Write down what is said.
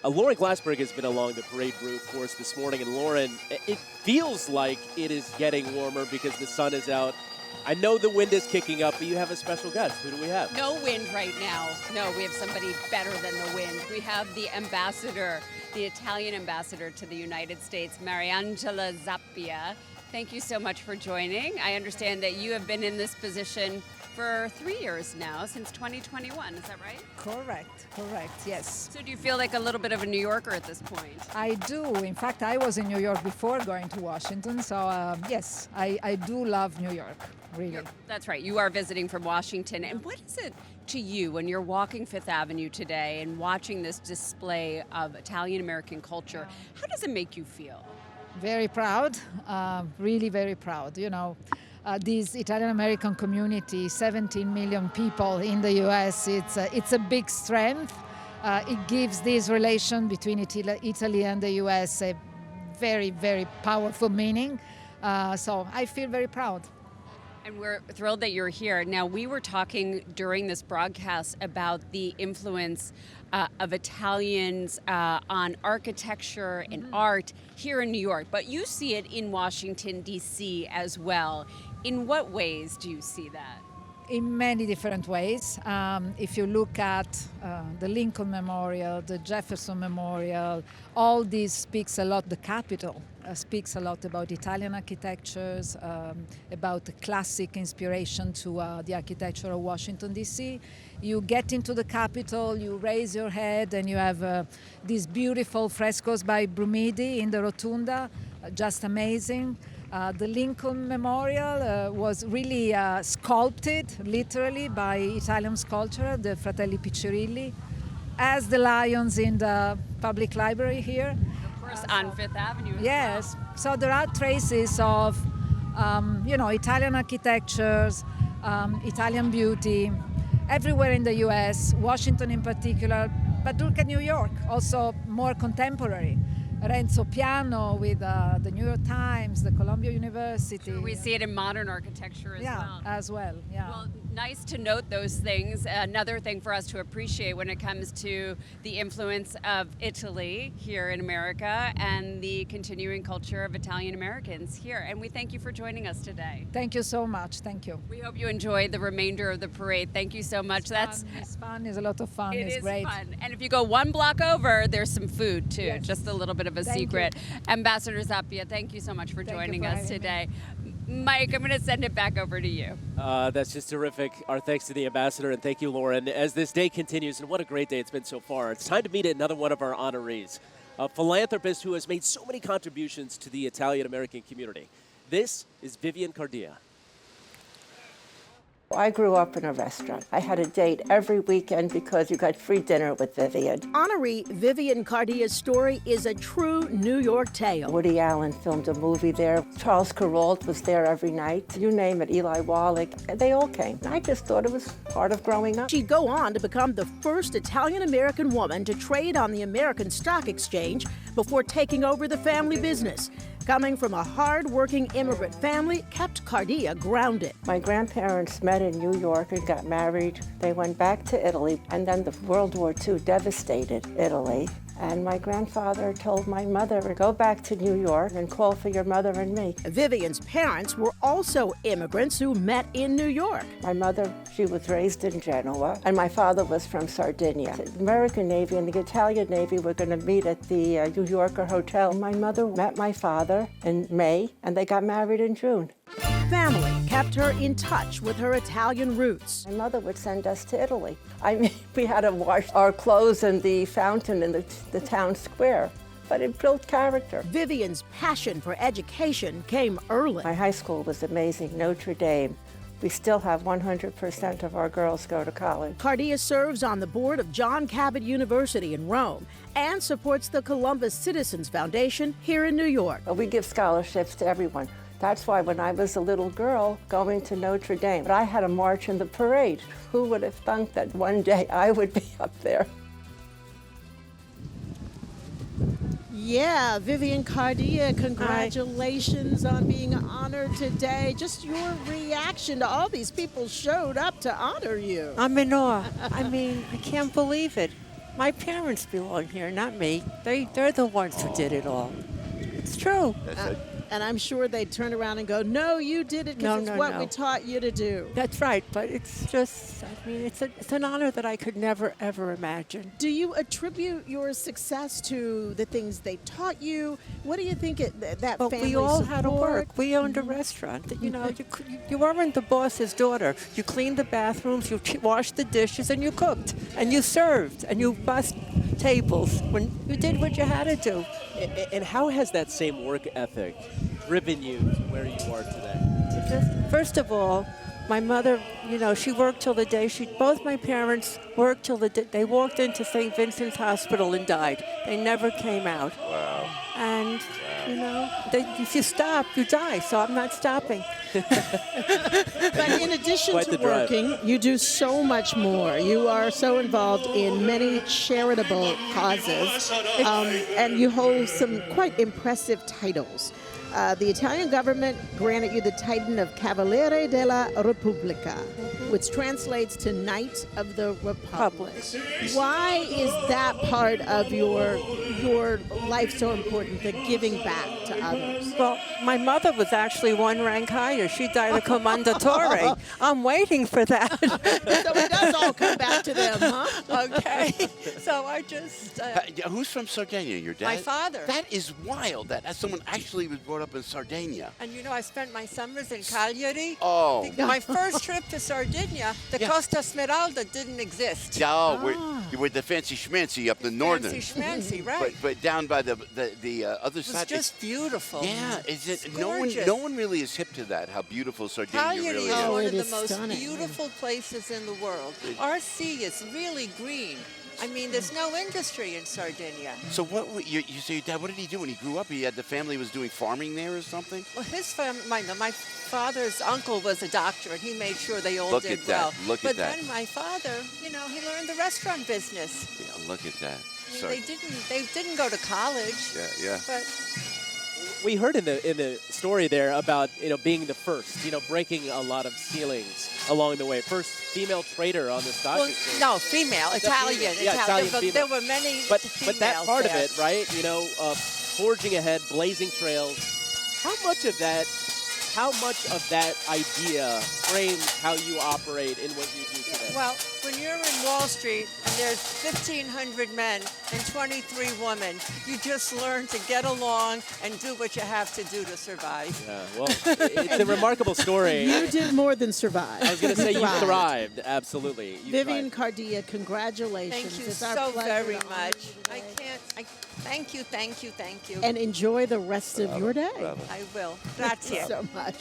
Lauren Glassberg has been along the parade route for us this morning. And Lauren, it feels like it is getting warmer because the sun is out. I know the wind is kicking up, but you have a special guest. Who do we have? No wind right now. No, we have somebody better than the wind. We have the ambassador, the Italian ambassador to the United States, Mariangela Zappia. Thank you so much for joining. I understand that you have been in this position for 3 years now, since 2021. Is that right? Correct, yes. So do you feel like a little bit of a New Yorker at this point? I do. In fact, I was in New York before going to Washington, so yes, I do love New York, really. That's right. You are visiting from Washington. And what is it to you when you're walking Fifth Avenue today and watching this display of Italian-American culture? How does it make you feel? Very proud, really very proud. You know, this Italian-American community, 17 million people in the U.S., it's a big strength. It gives this relation between Italy and the U.S. a very, very powerful meaning. So I feel very proud. And we're thrilled that you're here. Now, we were talking during this broadcast about the influence of Italians on architecture and art here in New York, but you see it in Washington, D.C. as well. In what ways do you see that? In many different ways. If you look at the Lincoln Memorial, the Jefferson Memorial, all this speaks a lot, the Capitol speaks a lot about Italian architectures, about the classic inspiration to the architecture of Washington, D.C. You get into the Capitol, you raise your head, and you have these beautiful frescoes by Brumidi in the Rotunda, just amazing. The Lincoln Memorial was really sculpted, literally, by Italian sculptor, the Fratelli Piccirilli, as the lions in the public library here. Of course, on Fifth Avenue as yes. well. So there are traces of, Italian architectures, Italian beauty, everywhere in the U.S., Washington in particular, but look at New York, also more contemporary. Renzo Piano with the New York Times, the Columbia University. Sure, we see it in modern architecture as well. Yeah, as well, yeah. Well, nice to note those things. Another thing for us to appreciate when it comes to the influence of Italy here in America and the continuing culture of Italian Americans here. And we thank you for joining us today. Thank you so much. Thank you. We hope you enjoy the remainder of the parade. Thank you so much. It's fun. It's a lot of fun. It's great. Fun. And if you go one block over, there's some food too. Yes. Just a little bit of a secret. Ambassador Zappia, thank you so much for joining us today. Mike, I'm going to send it back over to you. That's just terrific. Our thanks to the ambassador, and thank you, Lauren. As this day continues, and what a great day it's been so far, it's time to meet another one of our honorees, a philanthropist who has made so many contributions to the Italian-American community. This is Vivian Cardia. I grew up in a restaurant. I had a date every weekend because you got free dinner with Vivian. Honoree Vivian Cardia's story is a true New York tale. Woody Allen filmed a movie there. Charles Kuralt was there every night. You name it, Eli Wallach. They all came. I just thought it was part of growing up. She'd go on to become the first Italian-American woman to trade on the American Stock Exchange before taking over the family business. Coming from a hard-working immigrant family kept Cardia grounded. My grandparents met in New York and got married. They went back to Italy, and then the World War II devastated Italy. And my grandfather told my mother, go back to New York and call for your mother and me. Vivian's parents were also immigrants who met in New York. My mother, she was raised in Genoa, and my father was from Sardinia. The American Navy and the Italian Navy were going to meet at the New Yorker Hotel. My mother met my father in May, and they got married in June. Family kept her in touch with her Italian roots. My mother would send us to Italy. I mean, we had to wash our clothes in the fountain in the town square, but it built character. Vivian's passion for education came early. My high school was amazing, Notre Dame. We still have 100% of our girls go to college. Cardia serves on the board of John Cabot University in Rome and supports the Columbus Citizens Foundation here in New York. We give scholarships to everyone. That's why when I was a little girl going to Notre Dame, I had a march in the parade. Who would have thunk that one day I would be up there? Yeah, Vivian Cardia, congratulations on being honored today. Just your reaction to all these people showed up to honor you. I'm in awe. I mean, I can't believe it. My parents belong here, not me. They're the ones who did it all. It's true. And I'm sure they'd turn around and go, no, you did it because it's what we taught you to do. That's right, but it's just, I mean, it's an honor that I could never, ever imagine. Do you attribute your success to the things they taught you? What do you think that But family we all support? had to work. We owned a restaurant. You know, you weren't the boss's daughter. You cleaned the bathrooms, you washed the dishes, and you cooked, and you served, and you bussed tables. When you did what you had to do. And how has that same work ethic driven you to where you are today? First of all, my mother, you know, she worked till the day both my parents worked till the day they walked into St. Vincent's Hospital and died. They never came out. Wow. And, you know, if you stop, you die. So I'm not stopping. But in addition Quite to the drive. working, you do so much more. You are so involved in many charitable causes, and you hold some quite impressive titles. The Italian government granted you the title of Cavaliere della Repubblica, which translates to Knight of the Republic. Why is that part of your life so important, the giving back to others? Well, my mother was actually one rank higher. She died a commendatore. I'm waiting for that. So it does all come back to them, huh? Okay. So I just... Who's from Sardinia? Your dad? My father. That is wild. That someone actually was brought up in Sardinia. And you know, I spent my summers in Cagliari. Oh. My first trip to Sardinia, the Costa Smeralda didn't exist. Oh, with the fancy schmancy up the northern. Fancy schmancy, right. But down by the other It was side. just beautiful. Yeah, is it? It's No gorgeous. one really is hip to that. How beautiful Sardinia Cagliari really is is. one it of the is most stunning. beautiful places in the world. Our sea is really green. I mean, there's no industry in Sardinia. So you say your dad? What did he do when he grew up? He had the family was doing farming there or something. Well, his family, my father's uncle was a doctor, and he made sure they all Look did at that. well. Look but at that. then my father, you know, he learned the restaurant business. Yeah, look at that. I mean, Sorry. they didn't go to college. Yeah. But We heard in the story there about being the first, breaking a lot of ceilings along the way. First female trader on the stock exchange. no, female, Italian. Yeah, Italian But female. there were many But females that part there. of it, right? Forging ahead, blazing trails. How much of that idea frames how you operate in what you do today? Well, when you're in Wall Street and there's 1,500 men and 23 women, you just learn to get along and do what you have to do to survive. Yeah, well, it's a remarkable story. You did more than survive. I was going to say you thrived. Absolutely. You Vivian thrived. Cardia, congratulations. Thank you It's our so pleasure very to honor much. you I today. can't. Thank you. And enjoy the rest of your day. Bravo. I will. Grazie. So much.